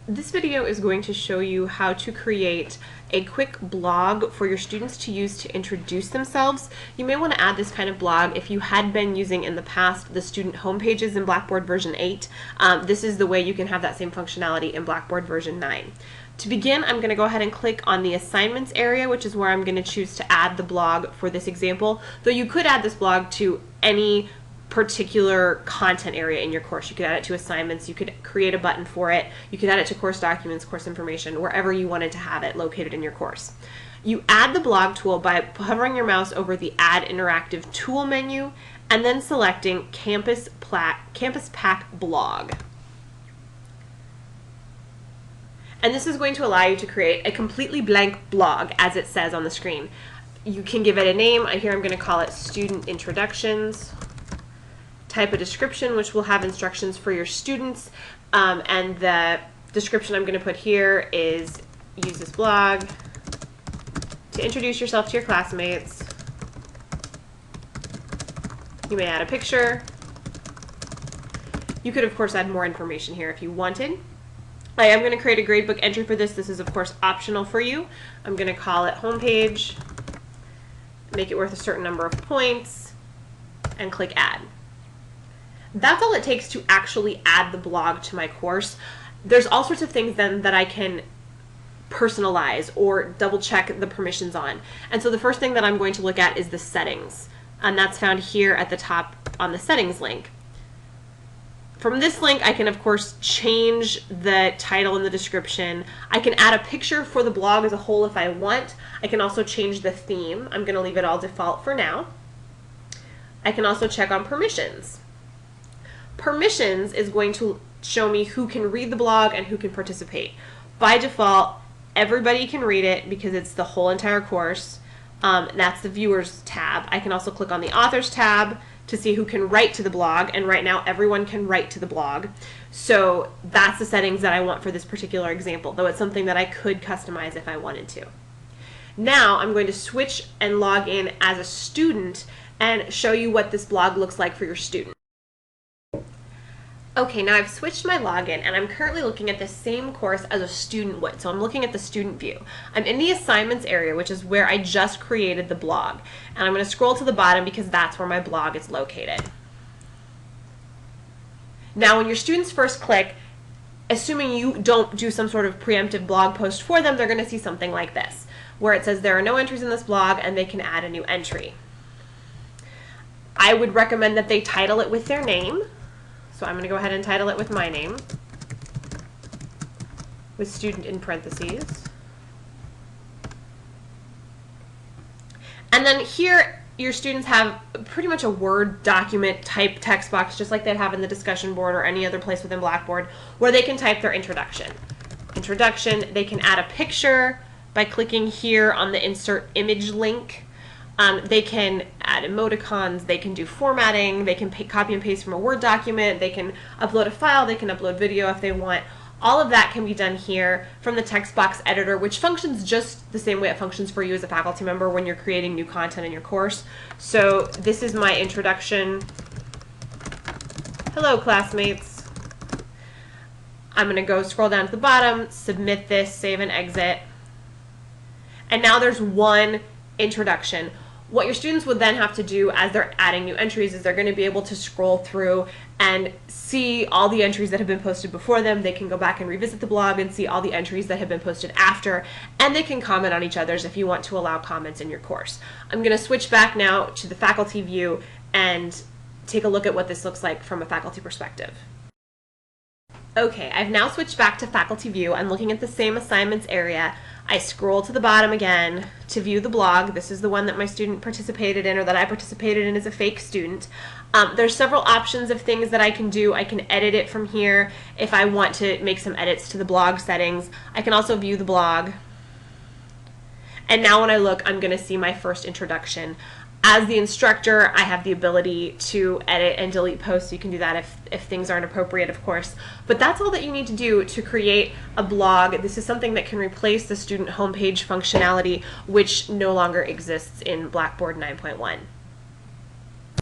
This video is going to show you how to create a quick blog for your students to use to introduce themselves. You may want to add this kind of blog if you had been using in the past the student homepages in Blackboard version 8. This is the way you can have that same functionality in Blackboard version 9. To begin, I'm going to go ahead and click on the assignments area, which is where I'm going to choose to add the blog for this example, though you could add this blog to any particular content area in your course. You could add it to assignments, you could create a button for it, you could add it to course documents, course information, wherever you wanted to have it located in your course. You add the blog tool by hovering your mouse over the Add Interactive Tool menu and then selecting Campus Pack Blog. And this is going to allow you to create a completely blank blog as it says on the screen. You can give it a name. Here I'm going to call it Student Introductions. Type a description, which will have instructions for your students, and the description I'm going to put here is use this blog to introduce yourself to your classmates. You may add a picture. You could of course add more information here if you wanted. I am going to create a gradebook entry for this. This is of course optional for you. I'm going to call it homepage, make it worth a certain number of points, and click add. That's all it takes to actually add the blog to my course. There's all sorts of things then that I can personalize or double check the permissions on. And so the first thing that I'm going to look at is the settings. And that's found here at the top on the settings link. From this link, I can of course change the title and the description. I can add a picture for the blog as a whole if I want. I can also change the theme. I'm going to leave it all default for now. I can also check on permissions. Permissions is going to show me who can read the blog and who can participate. By default, everybody can read it because it's the whole entire course. That's the Viewers tab. I can also click on the Authors tab to see who can write to the blog, and right now everyone can write to the blog. So that's the settings that I want for this particular example, though it's something that I could customize if I wanted to. Now I'm going to switch and log in as a student and show you what this blog looks like for your student. Okay, now I've switched my login and I'm currently looking at the same course as a student would. So I'm looking at the student view. I'm in the assignments area, which is where I just created the blog. And I'm going to scroll to the bottom because that's where my blog is located. Now when your students first click, assuming you don't do some sort of preemptive blog post for them, they're going to see something like this, where it says there are no entries in this blog and they can add a new entry. I would recommend that they title it with their name. So I'm going to go ahead and title it with my name, with student in parentheses. And then here, your students have pretty much a Word document type text box, just like they'd have in the discussion board or any other place within Blackboard, where they can type their introduction. Introduction, they can add a picture by clicking here on the Insert Image link. They can add emoticons, they can do formatting, they can copy and paste from a Word document, they can upload a file, they can upload video if they want. All of that can be done here from the text box editor, which functions just the same way it functions for you as a faculty member when you're creating new content in your course. So this is my introduction. Hello, classmates. I'm going to go scroll down to the bottom, submit this, save and exit. And now there's one introduction. What your students would then have to do as they're adding new entries is they're going to be able to scroll through and see all the entries that have been posted before them. They can go back and revisit the blog and see all the entries that have been posted after, and they can comment on each other's if you want to allow comments in your course. I'm going to switch back now to the faculty view and take a look at what this looks like from a faculty perspective. Okay, I've now switched back to faculty view. I'm looking at the same assignments area. I scroll to the bottom again to view the blog. This is the one that my student participated in, or that I participated in as a fake student. There's several options of things that I can do. I can edit it from here if I want to make some edits to the blog settings. I can also view the blog. And now when I look, I'm going to see my first introduction. As the instructor, I have the ability to edit and delete posts. You can do that if things aren't appropriate, of course. But that's all that you need to do to create a blog. This is something that can replace the student homepage functionality, which no longer exists in Blackboard 9.1.